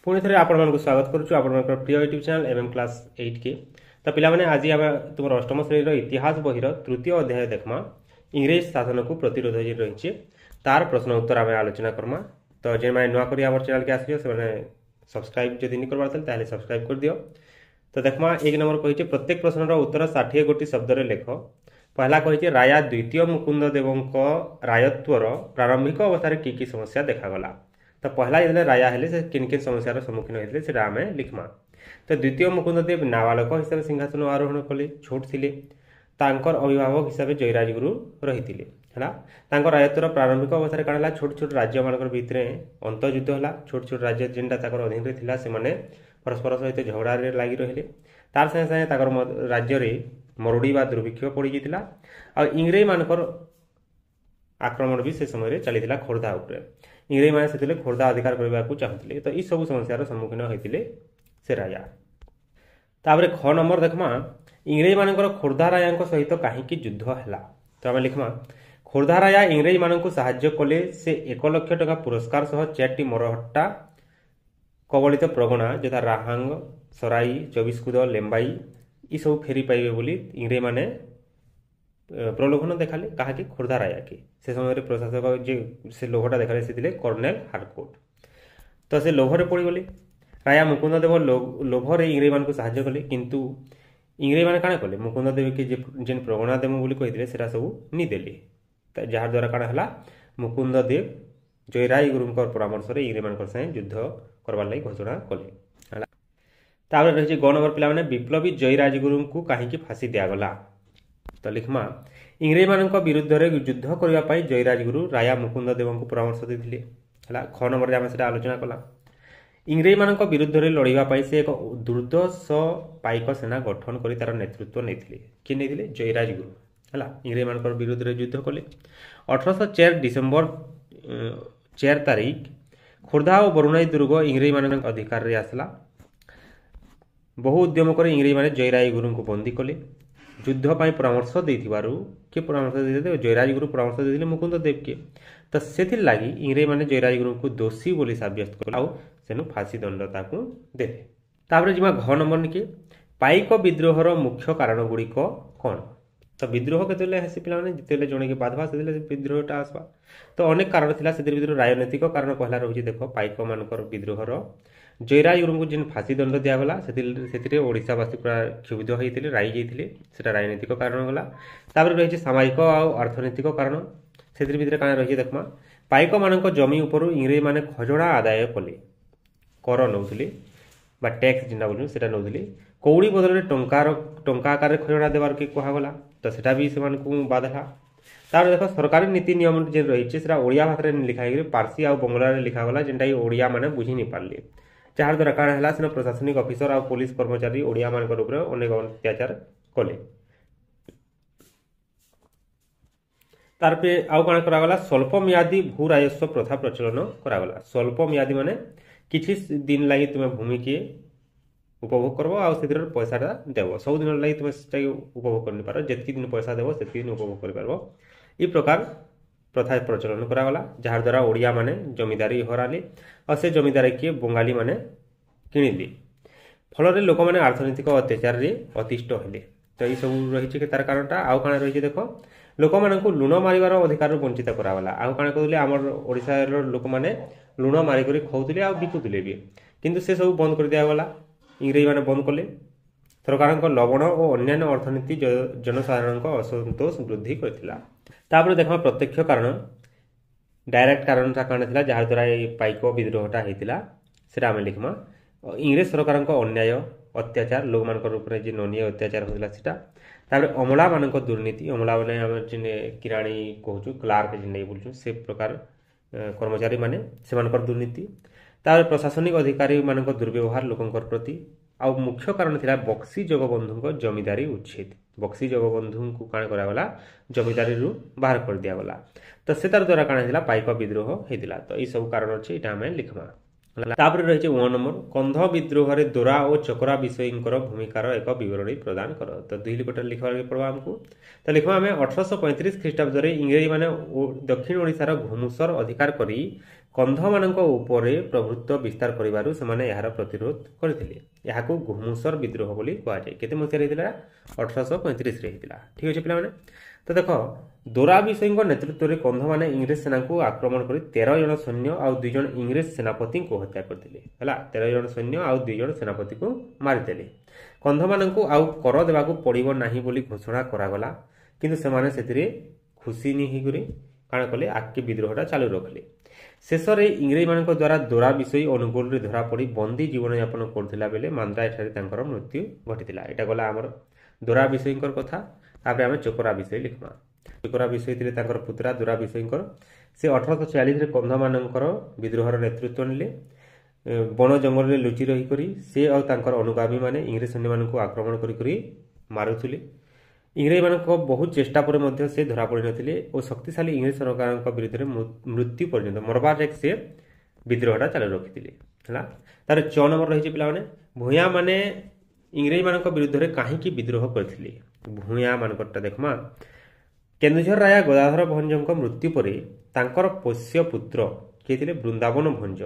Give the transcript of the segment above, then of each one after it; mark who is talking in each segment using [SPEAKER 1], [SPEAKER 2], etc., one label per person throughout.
[SPEAKER 1] पुणी थे आपण स्वागत करुँ आप प्रिय यूट्यूब चैनल एमएम क्लास 8 के तो पिलाने आज आम तुम अष्टम श्रेणी इतिहास बहिर तृतीय अध्याय देखमा इंग्रेज शासन को प्रतिरोध रही तार प्रश्न उत्तर आम आलोचना करमा। तो जे मैंने नुआ करी आम चैनल के आस सब्सक्राइब जदि नहीं करवार सब्सक्राइब कर दियो। तो देखमा एक नंबर कही प्रत्येक प्रश्नर उत्तर 60 गोटी शब्द लेख। पहला कही राजा द्वितीय मुकुंद देव राजत्वर प्रारंभिक अवस्था की समस्या देखागला। तो पहला जो राजा है किन किन समस्यार सम्मुखीन होते से आम लिखमा। तो द्वितीय मुकुंद देव नाबालक हिसाब से सिंहासन आरोहण कले, छोट थे, अभिभावक हिसाब से जयराज गुरु रही है। राजत्वर प्रारंभिक अवस्था कण है छोट छोट राज्य मान भितर अंतयुद्ध है। छोट छोट राज्य जेनटा अधीन रही से परस्पर सहित झगड़ा लगी रही। तार संगे संगे राज्य मरुड़ी व दुर्भिक्ष पड़ जाता। इंग्रेज मानकर आक्रमण भी से समय चली खोर्धा उपर। इंग्रेज मैंने से खोर्धा अधिकार करने को चाहते। तो ये सब समस्यार सम्मुखीन होते से राजा। तापर ख नंबर देखमा इंग्रेज मानकर खोर्धा राजा सहित कहीं युद्ध है। तो आम लिखमा खोर्धा राजा इंग्रेज मान साहाय्य कले से 1 लाख टका पुरस्कार सह 4टी मरहट्टा कबलित प्रगणा जथा राहांग, सराई, 24 कूद, लेम्बाई ये सब फेरी पाइबे बोली इंग्रेज माने प्रलोभन देखाले कहा कि खोर्धा राजा के से समय प्रशासक जे से लोभटा देखाले से कर्नेल हारकोट। तो से लोभरे पड़गले। राजा मुकुंद देव लोभरे इंग्रेज मान साहाय्य कले किंतु इंग्रेज मैंने काण कले मुकुंद देव के जेन प्रगणा देव बोली कही से सब नीदेले। जार द्वारा काण है मुकुंद देव जयराज गुरु परामर्श इंग्रेज मान संगे युद्ध करवार लगी घोषणा कले। तापर रही ग नंबर पिला विप्लवी जयराज गुरु को कहीं फांसी दिगला। तो लिखमा इंग्रेज मान विरुद्ध युद्ध करने जयराज गुरु राजा मुकुंद देव को परामर्श देते है। ख नंबर आम से आलोचना कला। इंग्रेज मान विरुद्ध लड़ाई से एक दुर्दश पाइक सेना गठन कर तार नेतृत्व नहीं किए नहीं जयराज गुरु है। इंग्रेज मान विरुद्ध युद्ध कले। 1804 डिसेम्बर 4 तारिख खोर्धा और बरुणाई दुर्ग इंग्रेज मान अधिकार आसला। बहु उद्यम कर इंग्रेज मैंने जयराज गुरु को बंदी कले। युद्ध पर परामर्श किए परामर्श देते जयराज गुरु परामर्श देते मुकुंद देव के। तो से लगी इंग्रेज मैंने जयराज गुरु को दोषी बोली साब्यस्त कले फांसी दंडता को देते। तापर जी घ नंबर निके पाइक विद्रोहर मुख्य कारण गुड़िक कौन। तो विद्रोह के पे जिते जड़े के बाधवा से विद्रोहटा आसवा। तो अनेक कारण था से राजनैतिक कारण पहला रही देख पाइक मान विद्रोहर जयराज गुरु को जिन फांसी दंड दिगला से ओडावासी पूरा क्षुब्ध होते राई जाते राजनैतिक कारण गला। तापर रही सामाजिक और अर्थनैतिक कारण से कण रही देखमा पाइक मान जमी उपर इंग्रेज मैंने खजना आदाय कले कर नौले टैक्स जिना बोलूँ से नौले कौड़ी बदल में टंका आकार खजना देवार के कहगला। तो सेटा भी से बाधला। तार देख सरकारी नीति नियम जो रही है ओडिया भाषा में लिखाई पार्सी और बंगला लिखागला जेनटा ओडिया मैंने बुझी नहीं पारे। जार द्वारा काण है से प्रशासनिक अफिसर और पुलिस कर्मचारी ओडिया मान अनेक अत्याचार कले। तार पे आउ काण करागला स्वल्प मियादी भू राजस्व प्रथा प्रचलन करागला। स्वल्प मियादी माने किछि दिन लगी तुम्हें भूमि के उपभोग करबो आ पैसाटा देव सब दिन लगी तुम्हें उपभोग कर पार जितकी दिन पैसा देव से दिन उपभोग कर पार इ प्रकार प्रथा प्रचलन करागला। जार द्वारा ओडिया माने जमीदारी हराले और से जमीदारी किए बंगाली माने किणिले फल लोक मैंने अर्थनैतिक अत्याचार अतिष्ठ हेले। तो ये सब रही तार कारणटा आउ काण रही देख लोक मान लुण मारिबार अधिकार वंचित करागला। आउ काण कहले आमर ओडिशा लोक मैंने लुण मारिक खाऊले आ बिकुले भी किंतु से सब बंद कर दिगला। इंग्रेज मैंने बंद कले। सरकार लवण और अन्य अर्थनीति जनसाधारण असंतोष वृद्धि करता। देखा प्रत्यक्ष कारण डायरेक्ट कारण कण था जहाँ द्वारा ये पाइक विद्रोहटा होता से आम लिखमा इंग्रेज सरकार अन्याय अत्याचार लोक मान ननीय अत्याचार होता। तापर अमला मान दुर्नीति अमला मैंने आम जिन किराणी कहूँ क्लार्क जिन बोलूँ से प्रकार कर्मचारी माने से दुर्नीति। तापर प्रशासनिक अधिकारी मान दुर्व्यवहार लोकों प्रति। आ मुख्य कारण था बक्सी जगबंधु जमीदारी उच्छेद। बक्सी जगबंधु को काण करागला जमीदारी बाहर कर दिगला। तो से तार द्वारा काण पाइक विद्रोह होता। तो ये सब कारण अच्छे यहाँ आम लिखमा। तापर रही 1 नंबर कंध विद्रोह रे दोरा और चकरा विषयींकर भूमिकार एक विवरणी प्रदान कर। तो 2 लिखटा लिखा पड़ा आमको। तो लिखा आम 1835 ख्रीष्टाब्द इंग्रेज मैंने दक्षिण ओडिशार घुमुसर अधिकार करी କନ୍ଧମାନଙ୍କ ଉପରେ ପ୍ରଭୁତ୍ୱ ବିସ୍ତାର କରିବାରୁ ସେମାନେ ଏହାର ପ୍ରତିରୋଧ କରିଥିଲେ। ଏହାକୁ ଘୁମୁସର ବିଦ୍ରୋହ ବୋଲି କୁହାଯାଏ। କେତେ ମସିହାରେ ହେଇଥିଲା? 1835ରେ ହେଇଥିଲା। ଠିକ୍ ଅଛି ପିଲାମାନେ। ତ ଦେଖ, ଦୋରା ବିଷୋଇଙ୍କ ନେତୃତ୍ୱରେ କନ୍ଧମାନେ ଇଂରେଜ ସେନାକୁ ଆକ୍ରମଣ କରି 13 ଜଣ ସୈନ୍ୟ ଆଉ 2 ଜଣ ଇଂରେଜ ସେନାପତିଙ୍କୁ ହତ୍ୟା କରିଥିଲେ। ହେଲା, 13 ଜଣ ସୈନ୍ୟ ଆଉ 2 ଜଣ ସେନାପତିକୁ ମାରିଦେଲେ। କନ୍ଧମାନଙ୍କୁ ଆଉ କର ଦେବାକୁ ପଡ଼ିବ ନାହିଁ ବୋଲି ଘୋଷଣା କରାଗଲା, କିନ୍ତୁ ସେମାନେ ସେଥିରେ ଖୁସି ନି ହେଇକରି କାଣା କଲେ, ଆଗକେ ବିଦ୍ରୋହଟା ଚାଲୁ ରଖିଲେ। ଶେଷରେ ଇଂରେଜମାନଙ୍କ ଦ୍ୱାରା ଦୋରା ବିଷୋଇ ଅନୁଗୁଳରେ ଧରାପଡ଼ି ବନ୍ଦୀ ଜୀବନଯାପନ କରୁଥିଲା ବେଳେ ମାନ୍ଦ୍ରା ଏଠାରେ ତାଙ୍କର ମୃତ୍ୟୁ ଘଟିଥିଲା। ଏଇଟା ଗଲା ଆମର ଦୋରା ବିଷୋଇଙ୍କର କଥା। ତାପରେ ଆମେ ଚୋକରା ବିଷୋଇ ଲେଖିବା। ଚୋକରା ବିଷୋଇ ଥିଲେ ତାଙ୍କର ପୁତୁରା ଦୋରା ବିଷୋଇଙ୍କର। ସେ 1840ରେ କନ୍ଧମାନଙ୍କର ବିଦ୍ରୋହର ନେତୃତ୍ୱ ନେଲେ। ବଣ ଜଙ୍ଗଲରେ ଲୁଚି ରହିକରି ସେ ଆଉ ତାଙ୍କର ଅନୁଗାମୀମାନେ ଇଂରେଜ ସୈନ୍ୟମାନଙ୍କୁ ଆକ୍ରମଣ କରି ମାରୁଥିଲେ। ଇଂରେଜମାନଙ୍କ ବହୁତ ଚେଷ୍ଟା ପରେ ମଧ୍ୟ ସେ ଧରା ପଡ଼ିନଥିଲେ ଓ ଶକ୍ତିଶାଳୀ ଇଂରେଜ ସରକାରଙ୍କ ବିରୁଦ୍ଧରେ ମୃତ୍ୟୁ ପର୍ଯ୍ୟନ୍ତ ମରବାର ଯାକେ ସେ ବିଦ୍ରୋହଟା ଚାଲୁ ରଖିଥିଲେ। ହେଲା, ତାର 6 ନମ୍ବର ରହିଛି ପିଲାମାନେ, ଭୂୟାଁମାନେ ଇଂରେଜମାନଙ୍କ ବିରୁଦ୍ଧରେ କାହିଁକି ବିଦ୍ରୋହ କରିଥିଲେ? ଭୂୟାଁମାନଙ୍କରଟା ଦେଖମା। କେନ୍ଦୁଝର ରାଜା ଗଦାଧର ଭଞ୍ଜଙ୍କ ମୃତ୍ୟୁ ପରେ ତାଙ୍କର ପୋଷ୍ୟ ପୁତ୍ର କିଏ ଥିଲେ? ବୃନ୍ଦାବନ ଭଞ୍ଜ।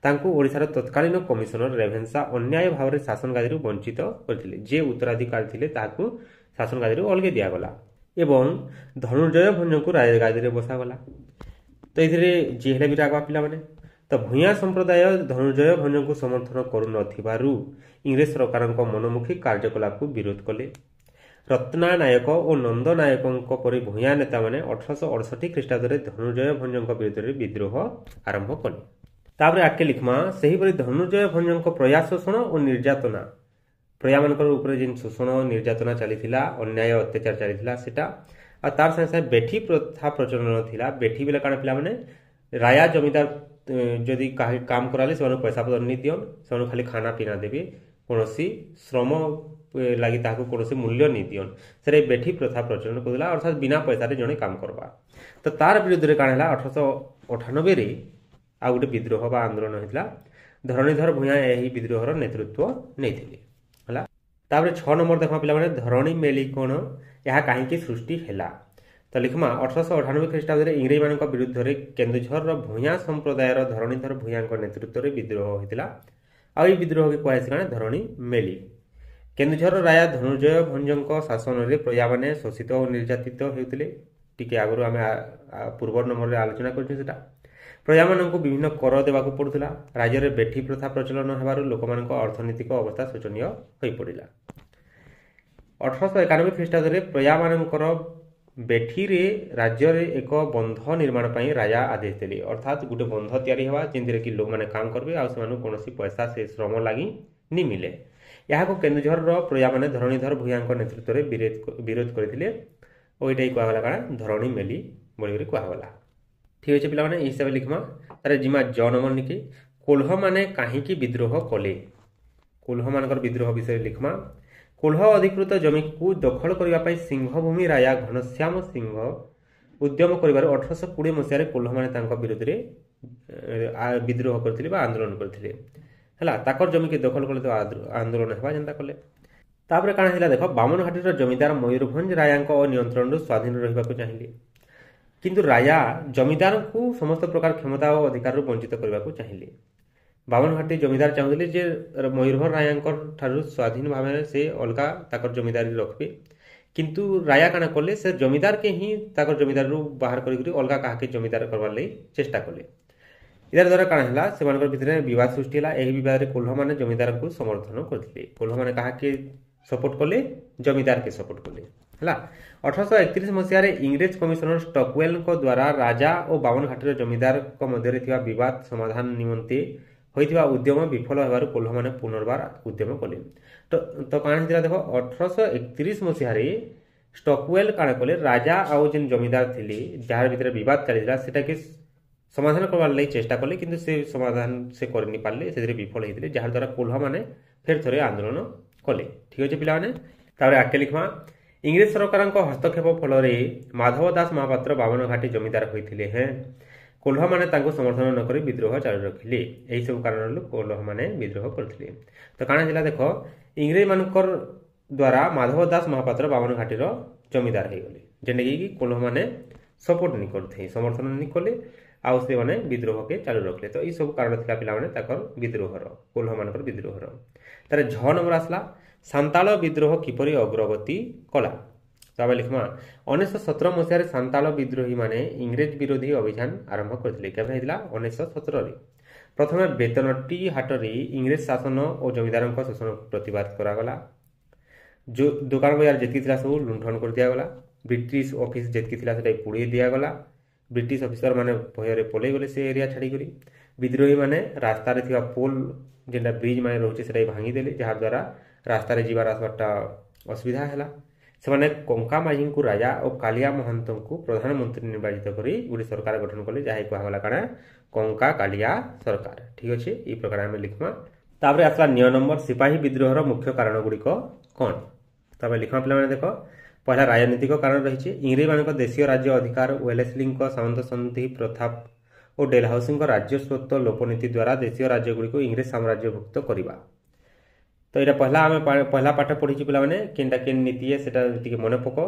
[SPEAKER 1] ତାଙ୍କୁ ଓଡ଼ିଶାର ତତ୍କାଳୀନ କମିଶନର ରେଭେନ୍ସା ଅନ୍ୟାୟ ଭାବରେ ଶାସନ ଗାଦିରୁ ବଞ୍ଚିତ କରିଥିଲେ। ଯେ ଉତ୍ତରାଧିକାରୀ ଥିଲେ ତାହାକୁ ଶାସନ ଗାଦିରୁ ଅଲଗା ଦିଆଗଲା ଏବଂ ଧନୁଞ୍ଜୟ ଭଞ୍ଜଙ୍କୁ ରାଜଗାଦିରେ ବସାଗଲା। ତ ଏଥିରେ ଯିଏ ହେଲେ ବି ରାଗବା ପିଲାମାନେ। ତ ଭୂୟାଁ ସମ୍ପ୍ରଦାୟ ଧନୁଞ୍ଜୟ ଭଞ୍ଜଙ୍କୁ ସମର୍ଥନ କରୁନଥିବାରୁ ଇଂରେଜ ସରକାରଙ୍କ ମନମୁଖୀ କାର୍ଯ୍ୟକଳାପକୁ ବିରୋଧ କଲେ। ରତ୍ନା ନାୟକ ଓ ନନ୍ଦ ନାୟକଙ୍କ ପରି ଭୂୟାଁ ନେତାମାନେ 1868 ଖ୍ରୀଷ୍ଟାବ୍ଦରେ ଧନୁଞ୍ଜୟ ଭଞ୍ଜଙ୍କ ବିରୁଦ୍ଧରେ ବିଦ୍ରୋହ ଆରମ୍ଭ କଲେ। ତାପରେ ଆଗକେ ଲିଖମା, ସେହିପରି ଧନୁଞ୍ଜୟ ଭଞ୍ଜଙ୍କ ପ୍ରୟା ଶୋଷଣ ଓ ନିର୍ଯାତନା, ପ୍ରୟାମାନଙ୍କର ଉପରେ ଯେନ୍ ଶୋଷଣ ନିର୍ଯାତନା ଚାଲିଥିଲା, ଅନ୍ୟାୟ ଅତ୍ୟାଚାର ଚାଲିଥିଲା ସେଟା, ଆଉ ତାର ସାଙ୍ଗେ ସାଙ୍ଗେ ବେଠି ପ୍ରଥା ପ୍ରଚଳନ ଥିଲା। ବେଠି ବେଲେ କାଣା ପିଲାମାନେ, ରାୟା ଜମିଦାର ଯଦି କାହା କାମ କରାଲେ ସେମାନଙ୍କୁ ପଇସା ପତ୍ର ନି ଦିଅନ୍, ସେମାନଙ୍କୁ ଖାଲି ଖାନା ପିନା ଦେବେ, କୌଣସି ଶ୍ରମ ଲାଗି ତାହାକୁ କୌଣସି ମୂଲ୍ୟ ନି ଦିଅନ୍। ସେଟା ବେଠି ପ୍ରଥା ପ୍ରଚଳନ କରୁଥିଲା, ଅର୍ଥାତ୍ ବିନା ପଇସାରେ ଜଣେ କାମ କରବା। ତ ତାର ବିରୁଦ୍ଧରେ କାଣା ହେଲା, 1898ରେ ଆଉ ଗୋଟେ ବିଦ୍ରୋହ ବା ଆନ୍ଦୋଳନ ହେଇଥିଲା। ଧରଣୀଧର ଭୂୟାଁ ଏହି ବିଦ୍ରୋହର ନେତୃତ୍ୱ ନେଇଥିଲେ। ହେଲା, ତାପରେ 6 ନମ୍ବର ଦେଖ ପିଲାମାନେ, ଧରଣୀ ମେଳି କ'ଣ, ଏହା କାହିଁକି ସୃଷ୍ଟି ହେଲା? ତ ଲିଖମା, 1898 ଖ୍ରୀଷ୍ଟାବ୍ଦରେ ଇଂରେଜମାନଙ୍କ ବିରୁଦ୍ଧରେ କେନ୍ଦୁଝରର ଭୂୟାଁ ସମ୍ପ୍ରଦାୟର ଧରଣୀଧର ଭୂୟାଁଙ୍କ ନେତୃତ୍ୱରେ ବିଦ୍ରୋହ ହୋଇଥିଲା। ଆଉ ଏହି ବିଦ୍ରୋହକୁ କୁହାଯାଇଛି କାଣା, ଧରଣୀ ମେଳି। କେନ୍ଦୁଝରର ରାଜା ଧନୁଞ୍ଜୟ ଭଞ୍ଜଙ୍କ ଶାସନରେ ପ୍ରଜାମାନେ ଶୋଷିତ ଓ ନିର୍ଯାତିତ ହେଉଥିଲେ। ଟିକେ ଆଗରୁ ଆମେ ପୂର୍ବ ନମ୍ବରରେ ଆଲୋଚନା କରିଛୁ ସେଟା। ପ୍ରଜାମାନଙ୍କୁ ବିଭିନ୍ନ କର ଦେବାକୁ ପଡୁଥିଲା। ରାଜ୍ୟରେ ବେଠି ପ୍ରଥା ପ୍ରଚଳନ ହେବାରୁ ଲୋକମାନଙ୍କ ଅର୍ଥନୈତିକ ଅବସ୍ଥା ଶୋଚନୀୟ ହୋଇପଡ଼ିଲା। 1891 ଖ୍ରୀଷ୍ଟାବ୍ଦରେ ପ୍ରଜାମାନଙ୍କର ବେଠିରେ ରାଜ୍ୟରେ ଏକ ବନ୍ଧ ନିର୍ମାଣ ପାଇଁ ରାଜା ଆଦେଶ ଦେଲେ। ଅର୍ଥାତ୍ ଗୋଟେ ବନ୍ଧ ତିଆରି ହେବା ଯେମିତିରେ କି ଲୋକମାନେ କାମ କରିବେ ଆଉ ସେମାନଙ୍କୁ କୌଣସି ପଇସା ସେ ଶ୍ରମ ଲାଗି ନି ମିଳେ। ଏହାକୁ କେନ୍ଦୁଝରର ପ୍ରଜାମାନେ ଧରଣୀଧର ଭୂୟାଁଙ୍କ ନେତୃତ୍ୱରେ ବିରୋଧ କରିଥିଲେ ଓ ଏଇଟା କୁହାଗଲା କାଣା, ଧରଣୀ ମେଲି ବୋଲିକରି କୁହାଗଲା। ଠିକ୍ ଅଛି ପିଲାମାନେ, ଏହି ହିସାବରେ ଲିଖମା। ତାର ଜିମା ଜନମନ ନିକି, କୋଲ୍ହମାନେ କାହିଁକି ବିଦ୍ରୋହ କଲେ? କୋଲ୍ହମାନଙ୍କର ବିଦ୍ରୋହ ବିଷୟରେ ଲିଖମା। କୋଲ୍ହ ଅଧିକୃତ ଜମିକୁ ଦଖଲ କରିବା ପାଇଁ ସିଂହଭୂମି ରାଜା ଘନଶ୍ୟାମ ସିଂହ ଉଦ୍ୟମ କରିବାରୁ 1820 ମସିହାରେ କୋଲ୍ହମାନେ ତାଙ୍କ ବିରୁଦ୍ଧରେ ବିଦ୍ରୋହ କରିଥିଲେ ବା ଆନ୍ଦୋଳନ କରିଥିଲେ। ହେଲା, ତାଙ୍କର ଜମିକି ଦଖଲ କଲେ ତ ଆନ୍ଦୋଳନ ହେବା ଯେନ୍ତା କଲେ। ତାପରେ କାଣା ହେଲା ଦେଖ, ବାମନଘାଟିର ଜମିଦାର ମୟୂରଭଞ୍ଜ ରାଜାଙ୍କ ନିୟନ୍ତ୍ରଣରୁ ସ୍ୱାଧୀନ ରହିବାକୁ ଚାହିଁଲେ। କିନ୍ତୁ ରାଜା ଜମିଦାରଙ୍କୁ ସମସ୍ତ ପ୍ରକାର କ୍ଷମତା ଓ ଅଧିକାରରୁ ବଞ୍ଚିତ କରିବାକୁ ଚାହିଁଲେ। ବାମନଘାଟି ଜମିଦାର ଚାହୁଁଥିଲେ ଯେ ମୟୂରଭଞ୍ଜ ରାଜାଙ୍କ ଠାରୁ ସ୍ୱାଧୀନ ଭାବରେ ସେ ଅଲଗା ତାଙ୍କର ଜମିଦାରୀ ରଖିବେ। କିନ୍ତୁ ରାଜା କାଣା କଲେ, ସେ ଜମିଦାରକେ ହିଁ ତାଙ୍କର ଜମିଦାରରୁ ବାହାର କରିକି ଅଲଗା କାହାକେ ଜମିଦାର କରବାର ଲାଗି ଚେଷ୍ଟା କଲେ। ଏହାର ଦ୍ୱାରା କାଣା ହେଲା, ସେମାନଙ୍କର ଭିତରେ ବିବାଦ ସୃଷ୍ଟି ହେଲା। ଏହି ବିବାଦରେ କୋଲ୍ହମାନେ ଜମିଦାରଙ୍କୁ ସମର୍ଥନ କରିଥିଲେ। କୋଲ୍ହମାନେ କାହାକେ ସପୋର୍ଟ କଲେ? ଜମିଦାରକେ ସପୋର୍ଟ କଲେ। ହେଲା, 1831 ମସିହାରେ ଇଂରେଜ କମିଶନର ଷ୍ଟକୱେଲଙ୍କ ଦ୍ୱାରା ରାଜା ଓ ବାମନଘାଟିର ଜମିଦାରଙ୍କ ମଧ୍ୟରେ ଥିବା ବିବାଦ ସମାଧାନ ନିମନ୍ତେ ହୋଇଥିବା ଉଦ୍ୟମ ବିଫଳ ହେବାରୁ କୋଲ୍ହମାନେ ପୁନର୍ବାର ଉଦ୍ୟମ କଲେ। ତ କାଣା ହେଇଥିଲା ଦେଖ, 1831 ମସିହାରେ ଷ୍ଟକୱେଲ କାଣା କଲେ, ରାଜା ଆଉ ଯେନ୍ ଜମିଦାର ଥିଲେ ଯାହାର ଭିତରେ ବିବାଦ ଚାଲିଥିଲା ସେଟାକେ ସମାଧାନ କରବାର ଲାଗି ଚେଷ୍ଟା କଲେ, କିନ୍ତୁ ସେ ସମାଧାନ ସେ କରିନି ପାରିଲେ, ସେଥିରେ ବିଫଳ ହେଇଥିଲେ, ଯାହାଦ୍ୱାରା କୋଲ୍ହମାନେ ଫେର ଥରେ ଆନ୍ଦୋଳନ କଲେ। ଠିକ୍ ଅଛି ପିଲାମାନେ, ତାପରେ ଆଗକେ ଲିଖମା। ଇଂରେଜ ସରକାରଙ୍କ ହସ୍ତକ୍ଷେପ ଫଳରେ ମାଧବ ଦାସ ମହାପାତ୍ର ବାମନଘାଟି ଜମିଦାର ହୋଇଥିଲେ। କୋଲ୍ହମାନେ ତାଙ୍କୁ ସମର୍ଥନ ନକରି ବିଦ୍ରୋହ ଚାଲୁ ରଖିଲେ। ଏହିସବୁ କାରଣରୁ କୋଲ୍ହମାନେ ବିଦ୍ରୋହ କରିଥିଲେ। ତ କାଣା ହେଲା ଦେଖ, ଇଂରେଜମାନଙ୍କର ଦ୍ୱାରା ମାଧବ ଦାସ ମହାପାତ୍ର ବାମନଘାଟିର ଜମିଦାର ହେଇଗଲେ, ଯେନ୍ଟାକି କୋଲ୍ହମାନେ ସପୋର୍ଟ ନି କରିଥାଏ, ସମର୍ଥନ ନି କଲେ। आउ से माने विद्रोह के चालू रखले। तो ये सब कारण थिला पिला माने ताकर विद्रोहर कोल्ह मानकर विद्रोहर। तारे झ नंबर आसला सांताल विद्रोह किपरि अग्रगति कला। तो आम लिखमा 1917 मसीह सांताल विद्रोही माने इंग्रेज विरोधी अभियान आरंभ करथिले। केबे हेतिला 1917 रे प्रथमे बेतनटी हाटरी इंग्रेज शासन और जमीदारଙ୍କ शोषण प्रतिवाद करागला। जो दुकान बाजार जेतकी थिला सब लुंठन कर दिया गला। ब्रिटिश ऑफिस जेतकी थिला सेटा पुड़ी दिया गला। ब्रिटिश ऑफिसर माने भୟରେ पलै गले से एरिया छाड़ी करी। विद्रोही माने रास्ता रे थिवा पोल जेंटा ब्रिज माने रहउचे सेटा भांगी देले, जहा द्वारा रास्ता रे जीवार आसबाटा असुविधा हैला। सेमाने कंका माझी को राजा और कालिया महंत को प्रधानमंत्री निर्वाचित करी गोटे सरकार गठन कले, जहा कहला काना कंका कालिया सरकार। ठीक अच्छे, ये प्रकार आम लिखमा। तापर आसला 9 नंबर सिपाही विद्रोहर मुख्य कारण गुड़िक कौन। तब लिखमा पे देख पहला राजनीतिक कारण रही इंग्रेज मान देशीय राज्य अधिकार, वेलेस्ली सामंत संधि प्रथा और डेलहाउसी राज्य स्वत्व लोपनीति द्वारा देशीय राज्य गुड़िक इंग्रेज साम्राज्यभुक्त करवा। तो यहाँ पहला पाठ पढ़ी पे केनटा केन नीति है सेटा टिके मन पक।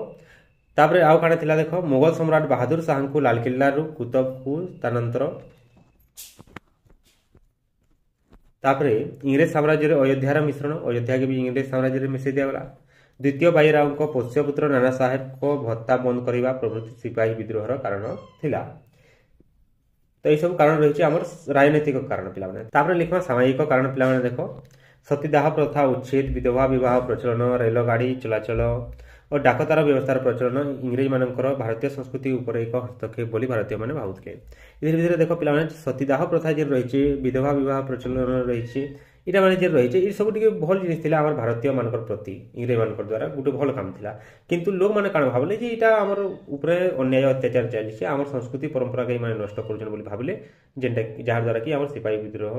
[SPEAKER 1] तापर आउ काण थिला देख मुगल सम्राट बहादुर शाह को लालकिल्ला कुतुब को स्थानांतर। तापर इंग्रेज साम्राज्य अयोध्यार मिश्रण, अयोध्या के भी इंग्रेज साम्राज्य मिसई दिगला। द्वितीय बाजीराव को पोष्यपुत्र नाना साहेब को भत्ता बंद करने प्रभृति सिपाही विद्रोहर कारण थिला। तो यह सब कारण रही आम राजनैतिक कारण पे। लिखा सामाजिक कारण पे देख सतीदाह प्रथा उच्छेद, विधवा विवाह प्रचलन, रेलगाड़ी चलाचल और डाकतार व्यवस्थार प्रचलन इंग्रेज मानकर भारतीय संस्कृति उपर एक हस्तक्षेप बोली भारतीय माने भावुଥିଲେ। धीरे देख पे सतीदाह प्रथा जे रही, विधवा विवाह प्रचलन रही, इटा माने जे रही ये सब टिके भल जिनिस थिला हमर भारतीय मानकर प्रति इंग्रेज मानकर द्वारा गोटे भल काम थिला। किंतु लोक माने काण भाबले जे इटा हमर ऊपर अन्याय अत्याचार चली हमर संस्कृति परंपरा के माने नष्ट करछन बोली भाबले, जेंटा जहार द्वारा कि हमर सिपाही विद्रोह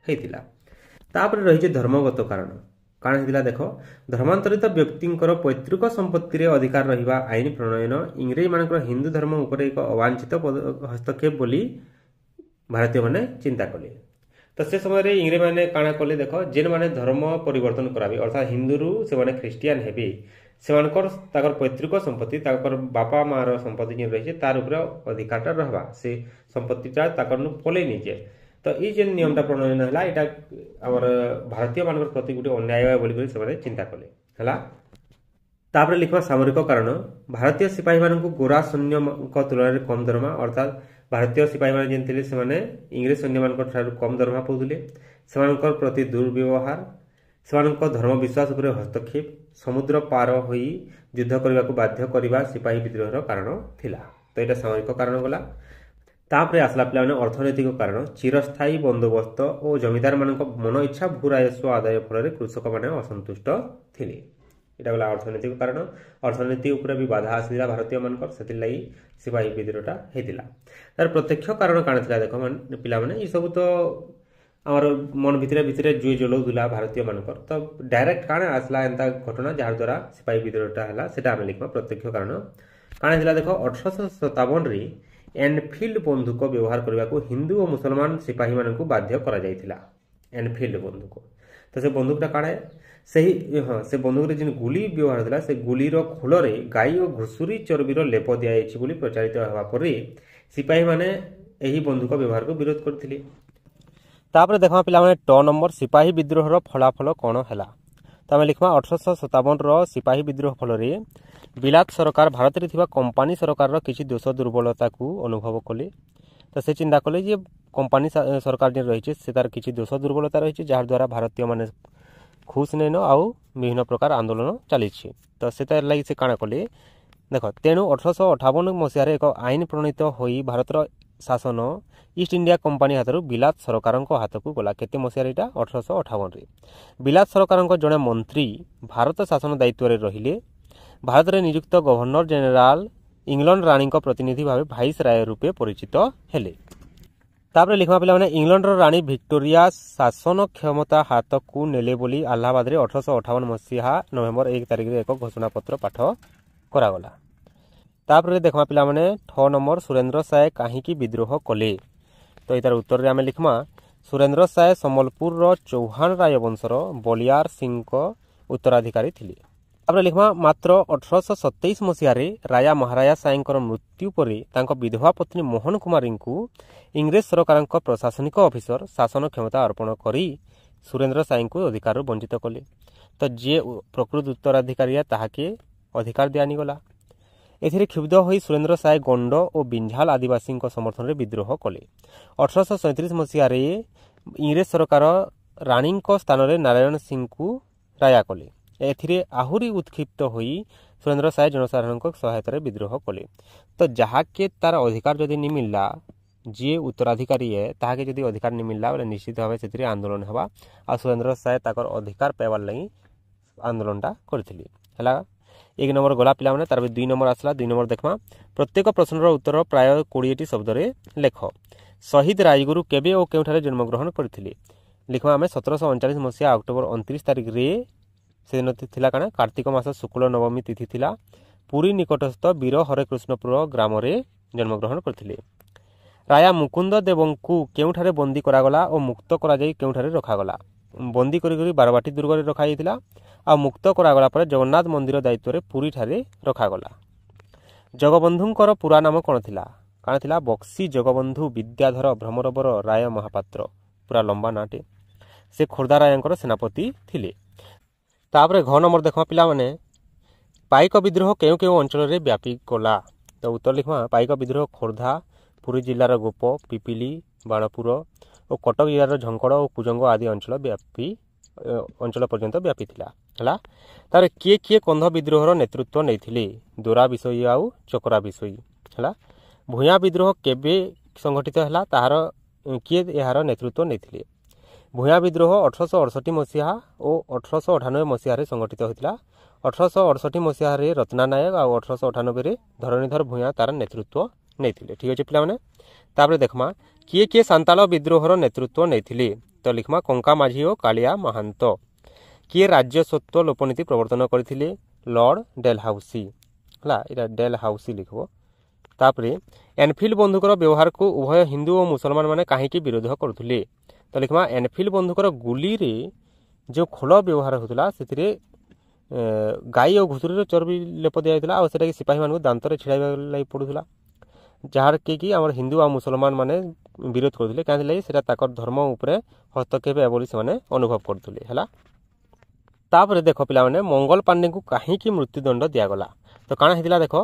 [SPEAKER 1] हेतिला। तापर रही धर्मगत कारण। काण हेतिला देख धर्मांतरित व्यक्तिंकर पैतृक संपत्ति रे अधिकार रहिबा आईन प्रणयन इंग्रेज मानकर हिंदू धर्म उपर एक अवांछित हस्तक्षेप बोली भारतीय माने चिंता कले। तो से समय इंग्रेज माने काणा कले देख जेन माने धर्म परिवर्तन कराबे अर्थात हिंदू से माने ख्रिस्टियान हेबे सेमानकर ताकर पैतृक संपत्ति ताकर बापा मार संपत्ति जे रही तार ऊपर अधिकारटा रहबा, से संपत्तिटा ताकर पलै नहीं जाए। तो ये जेन नियमटा प्रणयन है यहाँ आमर भारतीय मान प्रति गोटे अन्याय बोली चिंता कले है। तापर लिखा सामरिक कारण। भारतीय सिपाही मान गोरा सैन्य तुलन में कम दरमा, अर्थात भारतीय सिपाही मान जेन थे से इंग्रेज सैन्य मान कम दरमा पाउले, से प्रति दुर्व्यवहार, से धर्म विश्वास उपर हस्तक्षेप, समुद्र पार हो युद्ध करने को बाध्य करने सिपाही विद्रोहर कारण थिला। तो यहाँ सामरिक कारण गला। तापर आसला पे अर्थनैतिक कारण। चिरस्थायी बंदोबस्त और जमीदार मान मन इच्छा भू राजस्व आदाय फल कृषक मैंने असंतुष्ट थिले। यहाँ गला अर्थनैतिक कारण। अर्थनीति उपर भी बाधा आसला भारतीय मानकर, से लगी सिपाही विद्रोहटा होता। तार प्रत्यक्ष कारण काण थिला देख पिला माने ये सब तो आमर मन भितर भितर जुए जलाऊला भारतीय मानकर। तो डायरेक्ट काण आसला एंता घटना जहार द्वारा सिपाही विद्रोहटा है सेटा आम लिखा प्रत्यक्ष कारण। काण थिला देख 1857 रे एनफिल्ड बंधुक व्यवहार करने को हिंदू और मुसलमान सिपाही मान बाध्य करा जाइथिला। एनफिल्ड बंधुक तो से बंधुकटा काण है सही हाँ से बंधुक जिन गुली व्यवहार था से गुलीर खोल गाई और घुषुरी चर्बीर लेप दिखाई प्रचारित होगा पर सिपाही माने यही बंधुक व्यवहार को विरोध करथिले। तापर देखा पे ट नंबर सिपाही विद्रोहर फलाफल कौन है। तो आम लिखा 1857 सिपाही विद्रोह फल बिलात सरकार भारत में कंपानी सरकार किसी दोष दुर्बलता को अनुभव कले। तो से चिंता कले जे कंपानी सरकार जो रही से तार किसी दोष दुर्बलता रही जार द्वारा भारतीय माने खुश नहीं न आउ विभिन्न प्रकार आंदोलन चली। तो से लगी से काण कले देख तेणु 1858 मसीह एक आईन प्रणीत हो भारत शासन ईस्ट इंडिया कंपानी हाथर बिलात सरकार हाथ को गला। केते मसीह यहाँ 1858 बिलात सरकार जड़े मंत्री भारत शासन दायित्व रहिले। भारत में नियुक्त गवर्नर जेनेल इंग्लैंड राणी प्रतिनिधि भाव भाइस राय रूपे परिचित हेले। तापर लिखा पे इंग्लैंड राणी विक्टोरिया शासन क्षमता हाथ को नेले बोली अलाहाबाद में 1858 मसीहा नवेम्बर 1 तारिख एक घोषणा पत्र पाठ करागला। तापर देखा पे 6 नंबर सुरेंद्र साय कहीं विद्रोह कले। तो यार उत्तर में आम लिखमा सुरेंद्र साय सम्बलपुर चौहान राजवंशर बलियार सिंह उत्तराधिकारी थिले। ତାପରେ ଲେଖମା ମାତ୍ର 1827 ମସିହାରେ ରାଜା ମହାରାଜା ସାଏଙ୍କର ମୃତ୍ୟୁ ପରେ ତାଙ୍କ ବିଧବା ପତ୍ନୀ ମୋହନ କୁମାରୀଙ୍କୁ ଇଂରେଜ ସରକାରଙ୍କ ପ୍ରଶାସନିକ ଅଫିସର ଶାସନ କ୍ଷମତା ଅର୍ପଣ କରି ସୁରେନ୍ଦ୍ର ସାଏଙ୍କୁ ଅଧିକାରରୁ ବଞ୍ଚିତ କଲେ। ତ ଯିଏ ପ୍ରକୃତ ଉତ୍ତରାଧିକାରୀଆ ତାହାକେ ଅଧିକାର ଦିଆନିଗଲା। ଏଥିରେ କ୍ଷୁବ୍ଧ ହୋଇ ସୁରେନ୍ଦ୍ର ସାଏ ଗଣ୍ଡ ଓ ବିଞ୍ଝାଲ ଆଦିବାସୀଙ୍କ ସମର୍ଥନରେ ବିଦ୍ରୋହ କଲେ। 1837 ମସିହାରେ ଇଂରେଜ ସରକାର ରାଣୀଙ୍କ ସ୍ଥାନରେ ନାରାୟଣ ସିଂଙ୍କୁ ରାଜା କଲେ। ଏଥିରେ ଆହୁରି ଉତ୍କ୍ଷିପ୍ତ ହୋଇ ସୁରେନ୍ଦ୍ର ସାଏ ଜନସାଧାରଣଙ୍କ ସହାୟତାରେ ବିଦ୍ରୋହ କଲେ। ତ ଯାହାକେ ତାର ଅଧିକାର ଯଦି ନି ମିଳିଲା, ଯିଏ ଉତ୍ତରାଧିକାରୀ ଏ ତାହାକେ ଯଦି ଅଧିକାର ନି ମିଳିଲା ବୋଲେ ନିଶ୍ଚିତ ଭାବେ ସେଥିରେ ଆନ୍ଦୋଳନ ହେବା। ଆଉ ସୁରେନ୍ଦ୍ର ସାଏ ତାଙ୍କର ଅଧିକାର ପାଇବାର ଲାଗି ଆନ୍ଦୋଳନଟା କରିଥିଲେ ହେଲା। 1 ନମ୍ବର ଗଲା ପିଲାମାନେ। ତାର 2 ନମ୍ବର ଆସିଲା। 2 ନମ୍ବର ଦେଖମା ପ୍ରତ୍ୟେକ ପ୍ରଶ୍ନର ଉତ୍ତର ପ୍ରାୟ 20ଟି ଶବ୍ଦରେ ଲେଖ। ଶହୀଦ ରାଜଗୁରୁ କେବେ ଓ କେଉଁଠାରେ ଜନ୍ମଗ୍ରହଣ କରିଥିଲେ? ଲେଖମା ଆମେ 1739 ମସିହା ଅକ୍ଟୋବର 29 ତାରିଖରେ ସେଦିନ ଥିଲା କାଣା କାର୍ତ୍ତିକ ମାସ ଶୁକ୍ଳ ନବମୀ ତିଥି ଥିଲା। ପୁରୀ ନିକଟସ୍ଥ ବୀର ହରେକୃଷ୍ଣପୁର ଗ୍ରାମରେ ଜନ୍ମଗ୍ରହଣ କରିଥିଲେ। ରାଜା ମୁକୁନ୍ଦ ଦେବଙ୍କୁ କେଉଁଠାରେ ବନ୍ଦୀ କରାଗଲା ଓ ମୁକ୍ତ କରାଯାଇ କେଉଁଠାରେ ରଖାଗଲା? ବନ୍ଦୀ କରି ବାରବାଟୀ ଦୁର୍ଗରେ ରଖାଯାଇଥିଲା ଆଉ ମୁକ୍ତ କରାଗଲା ପରେ ଜଗନ୍ନାଥ ମନ୍ଦିର ଦାୟିତ୍ୱରେ ପୁରୀଠାରେ ରଖାଗଲା। ଜଗବନ୍ଧୁଙ୍କର ପୁରା ନାମ କ'ଣ ଥିଲା? କାଣ ଥିଲା? ବକ୍ସି ଜଗବନ୍ଧୁ ବିଦ୍ୟାଧର ଭ୍ରମରବର ରାୟ ମହାପାତ୍ର। ପୁରା ଲମ୍ବା ନାଁଟେ। ସେ ଖୋର୍ଦ୍ଧା ରାଜାଙ୍କର ସେନାପତି ଥିଲେ। ତାପରେ ଘ ନମ୍ବର ଦେଖମା ପିଲାମାନେ ପାଇକ ବିଦ୍ରୋହ କେଉଁ କେଉଁ ଅଞ୍ଚଳରେ ବ୍ୟାପି ଗଲା? ତ ଉତ୍ତର ଲେଖମା ପାଇକ ବିଦ୍ରୋହ ଖୋର୍ଦ୍ଧା, ପୁରୀ ଜିଲ୍ଲାର ଗୋପ, ପିପିଲି, ବାଣପୁର ଓ କଟକ ଜିଲ୍ଲାର ଝଙ୍କଡ଼ ଓ କୁଜଙ୍ଗ ଆଦି ଅଞ୍ଚଳ ପର୍ଯ୍ୟନ୍ତ ବ୍ୟାପିଥିଲା ହେଲା। ତାପରେ କିଏ କିଏ କନ୍ଧ ବିଦ୍ରୋହର ନେତୃତ୍ୱ ନେଇଥିଲେ? ଦୋରା ବିଷୋଇ ଆଉ ଚକରା ବିଷୋଇ ହେଲା। ଭୂୟାଁ ବିଦ୍ରୋହ କେବେ ସଂଗଠିତ ହେଲା? କିଏ ଏହାର ନେତୃତ୍ୱ ନେଇଥିଲେ? ଭୂୟାଁ ବିଦ୍ରୋହ 1868 ମସିହା ଓ 1898 ମସିହାରେ ସଂଗଠିତ ହୋଇଥିଲା। 1868 ମସିହାରେ ରତ୍ନା ନାୟକ ଆଉ 1898ରେ ଧରଣୀଧର ଭୂୟାଁ ତାର ନେତୃତ୍ୱ ନେଇଥିଲେ। ଠିକ୍ ଅଛି ପିଲାମାନେ। ତାପରେ ଦେଖମା କିଏ କିଏ ସାନ୍ତାଳ ବିଦ୍ରୋହର ନେତୃତ୍ୱ ନେଇଥିଲେ? ତ ଲିଖମା କଙ୍କା ମାଝୀ ଓ କାଳିଆ ମହାନ୍ତ। କିଏ ରାଜ୍ୟ ସ୍ୱତ୍ୱ ଲୋପନୀତି ପ୍ରବର୍ତ୍ତନ କରିଥିଲେ? ଲର୍ଡ ଡେଲହାଉସି ହେଲା। ଏଇଟା ଡେଲହାଉସି ଲିଖିବ। ତାପରେ ଏନଫିଲ୍ଡ ବନ୍ଧୁକର ବ୍ୟବହାରକୁ ଉଭୟ ହିନ୍ଦୁ ଓ ମୁସଲମାନ ମାନେ କାହିଁକି ବିରୋଧ କରୁଥିଲେ? ତ ଲିଖମା ଏନଫିଲ୍ଡ ବନ୍ଧୁକର ଗୁଲିରେ ଯେଉଁ ଖୋଳ ବ୍ୟବହାର ହେଉଥିଲା ସେଥିରେ ଗାଈ ଓ ଘୁଷୁରୀର ଚର୍ବି ଲେପ ଦିଆଯାଇଥିଲା ଆଉ ସେଟାକି ସିପାହୀମାନଙ୍କୁ ଦାନ୍ତରେ ଛିଡ଼ାଇବା ଲାଗି ପଡ଼ୁଥିଲା, ଯାହାର କି ଆମର ହିନ୍ଦୁ ଆଉ ମୁସଲମାନ ମାନେ ବିରୋଧ କରୁଥିଲେ। କାହିଁକି ସେଟା ତାଙ୍କର ଧର୍ମ ଉପରେ ହସ୍ତକ୍ଷେପ ବୋଲି ସେମାନେ ଅନୁଭବ କରୁଥିଲେ ହେଲା। ତାପରେ ଦେଖ ପିଲାମାନେ ମଙ୍ଗଲ ପାଣ୍ଡେଙ୍କୁ କାହିଁକି ମୃତ୍ୟୁଦଣ୍ଡ ଦିଆଗଲା? ତ କାଣା ହେଇଥିଲା ଦେଖ,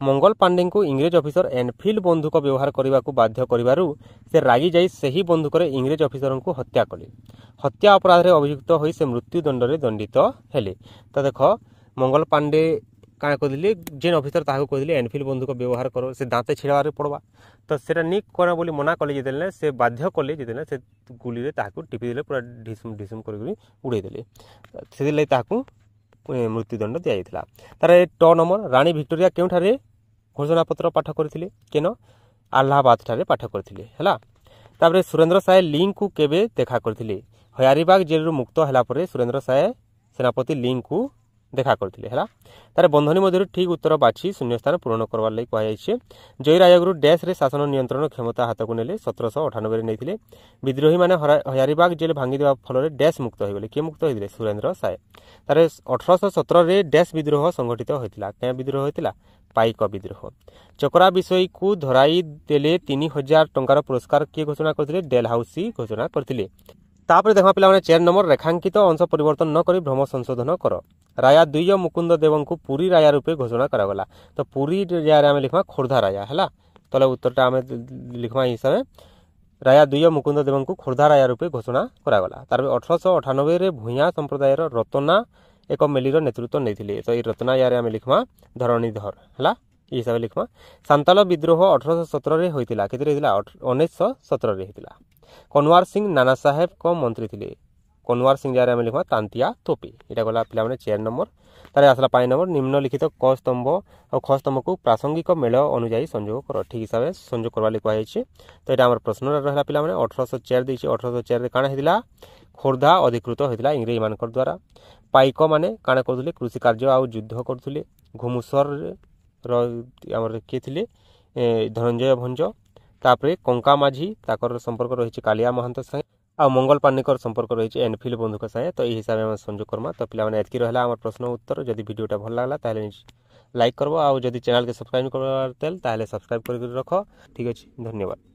[SPEAKER 1] ମଙ୍ଗଲ ପାଣ୍ଡେଙ୍କୁ ଇଂରେଜ ଅଫିସର ଏନଫିଲ୍ଡ ବନ୍ଧୁକ ବ୍ୟବହାର କରିବାକୁ ବାଧ୍ୟ କରିବାରୁ ସେ ରାଗି ଯାଇ ସେହି ବନ୍ଧୁକରେ ଇଂରେଜ ଅଫିସରଙ୍କୁ ହତ୍ୟା କଲେ। ହତ୍ୟା ଅପରାଧରେ ଅଭିଯୁକ୍ତ ହୋଇ ସେ ମୃତ୍ୟୁଦଣ୍ଡରେ ଦଣ୍ଡିତ ହେଲେ। ତ ଦେଖ ମଙ୍ଗଲ ପାଣ୍ଡେ କାଣା କହିଥିଲେ, ଯେନ୍ ଅଫିସର ତାହାକୁ କହିଥିଲେ ଏନଫିଲ୍ଡ ବନ୍ଧୁକ ବ୍ୟବହାର କର, ସେ ଦାନ୍ତେ ଛିଡ଼ାବାରେ ପଡ଼ବା। ତ ସେଟା ନି କର ବୋଲି ମନା କଲେ ଯେତେବେଳେ ସେ ବାଧ୍ୟ କଲେ, ଯେତେବେଳେ ସେ ଗୁଲିରେ ତାହାକୁ ଟିପି ଦେଲେ, ପୁରା ଢିସୁମ କରିକି ଉଡ଼େଇ ଦେଲେ। ସେଥିଲାଗି ତାହାକୁ ମୃତ୍ୟୁଦଣ୍ଡ ଦିଆଯାଇଥିଲା। ତାର ଟ ନମ୍ବର ରାଣୀ ଭିକ୍ଟୋରିଆ କେଉଁଠାରେ ଘୋଷଣାପତ୍ର ପାଠ କରିଥିଲେ? କେନ? ଆହ୍ଲାବାଦ ଠାରେ ପାଠ କରିଥିଲେ ହେଲା। ତାପରେ ସୁରେନ୍ଦ୍ର ସାଏ ଲିଙ୍କୁ କେବେ ଦେଖା କରିଥିଲେ? ହଜାରିବାଗ ଜେଲରୁ ମୁକ୍ତ ହେଲା ପରେ ସୁରେନ୍ଦ୍ର ସାଏ ସେନାପତି ଲିଙ୍କୁ ଦେଖା କରିଥିଲେ ହେଲା। ତାର ବନ୍ଧନୀ ମଧ୍ୟରୁ ଠିକ୍ ଉତ୍ତର ବାଛି ଶୂନ୍ୟସ୍ଥାନ ପୂରଣ କରବାର ଲାଗି କୁହାଯାଇଛି। ଜୟୀ ରାଜଗୁରୁ ଡ୍ୟାସ୍ରେ ଶାସନ ନିୟନ୍ତ୍ରଣ କ୍ଷମତା ହାତକୁ ନେଲେ? 1798ରେ ନେଇଥିଲେ। ବିଦ୍ରୋହୀମାନେ ହଜାରିବାଗ ଜେଲ ଭାଙ୍ଗିଦେବା ଫଳରେ ଡ୍ୟାସ୍ ମୁକ୍ତ ହୋଇଗଲେ। କିଏ ମୁକ୍ତ ହୋଇଥିଲେ? ସୁରେନ୍ଦ୍ର ସାଏ। ତାର 1817ରେ ଡ୍ୟାସ୍ ବିଦ୍ରୋହ ସଂଗଠିତ ହୋଇଥିଲା। କେଉଁ ବିଦ୍ରୋହ ହୋଇଥିଲା? ପାଇକ ବିଦ୍ରୋହ। ଚକରା ବିଷୟକୁ ଧରାଇ ଦେଲେ 3000 ଟଙ୍କାର ପୁରସ୍କାର କିଏ ଘୋଷଣା କରିଥିଲେ? ଡେଲହାଉସି ଘୋଷଣା କରିଥିଲେ। ତାପରେ ଦେଖ ପିଲାମାନେ 4 ନମ୍ବର ରେଖାଙ୍କିତ ଅଂଶ ପରିବର୍ତ୍ତନ ନ କରି ଭ୍ରମ ସଂଶୋଧନ କର। ରାଜା ଦ୍ୱିଜ ମୁକୁନ୍ଦ ଦେବଙ୍କୁ ପୁରୀ ରାଜା ରୂପେ ଘୋଷଣା କରାଗଲା। ତ ପୁରୀ ରାଜାରେ ଆମେ ଲିଖମା ଖୋର୍ଦ୍ଧା ରାଜା ହେଲା। ତାହେଲେ ଉତ୍ତରଟା ଆମେ ଲିଖମା ହିସାବରେ ରାଜା ଦ୍ୱିଜ ମୁକୁନ୍ଦ ଦେବଙ୍କୁ ଖୋର୍ଦ୍ଧା ରାଜା ରୂପେ ଘୋଷଣା କରାଗଲା। ତାର 1898ରେ ଭୂୟାଁ ସମ୍ପ୍ରଦାୟର ରତନା ଏକ ମେଲିର ନେତୃତ୍ୱ ନେଇଥିଲେ। ତ ଏଇ ରତନା ୟାରେ ଆମେ ଲିଖମା ଧରଣୀଧର ହେଲା। ଏଇ ହିସାବରେ ଲିଖମା ସାନ୍ତାଳ ବିଦ୍ରୋହ 1817ରେ ହୋଇଥିଲା। କେତେରେ ହେଇଥିଲା? 1917ରେ ହେଇଥିଲା। କନୱାର ସିଂ ନାନା ସାହେବଙ୍କ ମନ୍ତ୍ରୀ ଥିଲେ। କନୱାର ସିଂ ଯାରେ ଆମେ ଲିଖମା ତାନ୍ତିଆ ତୋପେ। ଏଇଟା ଗଲା ପିଲାମାନେ 4 ନମ୍ବର। ତାର ଆସିଲା 5 ନମ୍ବର ନିମ୍ନଲିଖିତ କ ସ୍ତମ୍ଭ ଆଉ ଖ ସ୍ତମ୍ଭକୁ ପ୍ରାସଙ୍ଗିକ ମେଳ ଅନୁଯାୟୀ ସଂଯୋଗ କର। ଠିକ୍ ହିସାବରେ ସଂଯୋଗ କରିବା ଲାଗି କୁହାଯାଇଛି। ତ ଏଇଟା ଆମର ପ୍ରଶ୍ନରେ ରହିଲା ପିଲାମାନେ 1804 ଦେଇଛି। 1804ରେ କାଣା ହେଇଥିଲା? ଖୋର୍ଦ୍ଧା ଅଧିକୃତ ହୋଇଥିଲା ଇଂରେଜମାନଙ୍କ ଦ୍ୱାରା। ପାଇକ ମାନେ କାଣା କରୁଥିଲେ? କୃଷି କାର୍ଯ୍ୟ ଆଉ ଯୁଦ୍ଧ କରୁଥିଲେ। ଘୁମୁସର ଆମର କିଏ ଥିଲେ? ଧନଞ୍ଜୟ ଭଞ୍ଜ। ତାପରେ କଙ୍କା ମାଝୀ, ତାଙ୍କର ସମ୍ପର୍କ ରହିଛି କାଳିଆ ମହାନ୍ତ ସାଙ୍ଗେ। आ मंगल पानिकर संपर्क रही एनफिल्ड बंधुक साहे तो यही हिसाब से संयोग करमा तो पे एतकी रहा आम प्रश्न उत्तर जदि वीडियोटा भल लगला ताले लाइक करबो आ जदि चैनल के सब्सक्राइब करबार तेल ताले सब्सक्राइब कर रख ठीक अच्छे धन्यवाद।